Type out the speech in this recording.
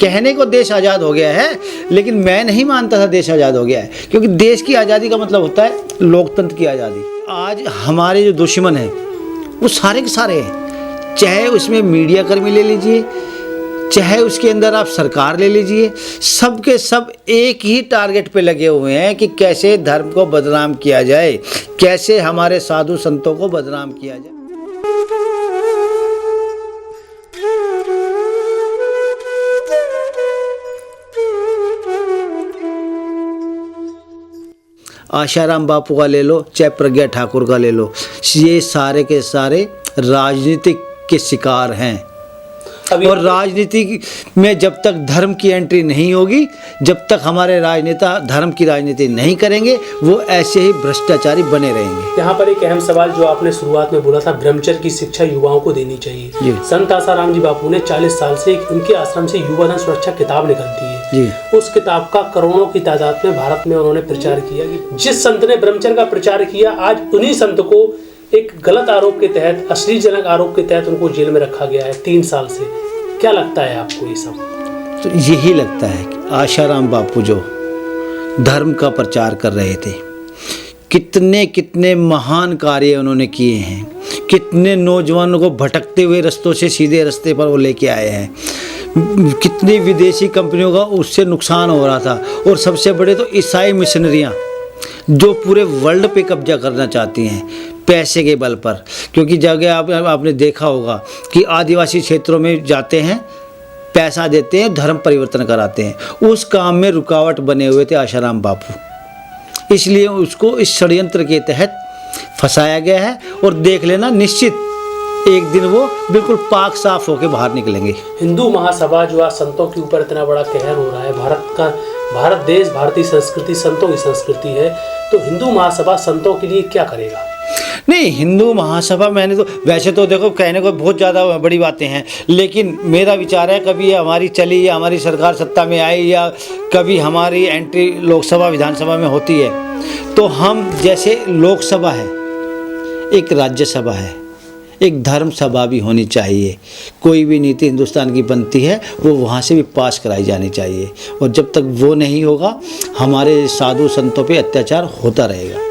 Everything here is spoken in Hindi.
कहने को देश आज़ाद हो गया है, लेकिन मैं नहीं मानता था देश आज़ाद हो गया है, क्योंकि देश की आज़ादी का मतलब होता है लोकतंत्र की आज़ादी। आज हमारे जो दुश्मन हैं वो सारे के सारे हैं, चाहे उसमें मीडिया कर्मी ले लीजिए, चाहे उसके अंदर आप सरकार ले लीजिए, सब के सब एक ही टारगेट पे लगे हुए हैं कि कैसे धर्म को बदनाम किया जाए, कैसे हमारे साधु संतों को बदनाम किया जाए। आशाराम बापू का ले लो, चाहे प्रज्ञा ठाकुर का ले लो, ये सारे के सारे राजनीतिक के शिकार हैं। और राजनीति में जब तक धर्म की एंट्री नहीं होगी, जब तक हमारे राजनेता धर्म की राजनीति नहीं करेंगे, वो ऐसे ही भ्रष्टाचारी बने रहेंगे। यहाँ पर एक अहम सवाल जो आपने शुरुआत में बोला था, ब्रह्मचर्य की शिक्षा युवाओं को देनी चाहिए। संत आसाराम जी बापू ने 40 साल से उनके आश्रम से युवा धन सुरक्षा किताब निकलती है जी। उस किताब का करोड़ों की तादाद में भारत में उन्होंने प्रचार किया। जिस संत ने ब्रह्मचर्य का प्रचार किया, आज उन्हीं संत को एक गलत आरोप के तहत, अश्लीलजनक आरोप के तहत उनको जेल में रखा गया है 3 साल से। क्या लगता है आपको ये सब? तो यही लगता है कि आशाराम बापू जो धर्म का प्रचार कर रहे थे, कितने कितने महान कार्य उन्होंने किए हैं, कितने नौजवानों को भटकते हुए रास्तों से सीधे रास्ते पर वो लेके आए हैं, कितनी विदेशी कंपनियों का उससे नुकसान हो रहा था, और सबसे बड़े तो ईसाई मिशनरियाँ जो पूरे वर्ल्ड पे कब्जा करना चाहती हैं पैसे के बल पर। क्योंकि जगह आपने देखा होगा कि आदिवासी क्षेत्रों में जाते हैं, पैसा देते हैं, धर्म परिवर्तन कराते हैं। उस काम में रुकावट बने हुए थे आशाराम बापू, इसलिए उसको इस षड्यंत्र के तहत फंसाया गया है। और देख लेना, निश्चित एक दिन वो बिल्कुल पाक साफ होकर बाहर निकलेंगे। हिंदू महासभा जो आज संतों के ऊपर इतना बड़ा कहर हो रहा है, भारत देश, भारतीय संस्कृति संतों की संस्कृति है, तो हिंदू महासभा संतों के लिए क्या करेगा? नहीं, हिंदू महासभा, मैंने तो वैसे तो देखो कहने को बहुत ज़्यादा बड़ी बातें हैं, लेकिन मेरा विचार है कभी हमारी चली या हमारी सरकार सत्ता में आई या कभी हमारी एंट्री लोकसभा विधानसभा में होती है, तो हम जैसे लोकसभा है, एक राज्यसभा है, एक धर्म सभा भी होनी चाहिए। कोई भी नीति हिंदुस्तान की बनती है वो वहाँ से भी पास कराई जानी चाहिए, और जब तक वो नहीं होगा हमारे साधु संतों पे अत्याचार होता रहेगा।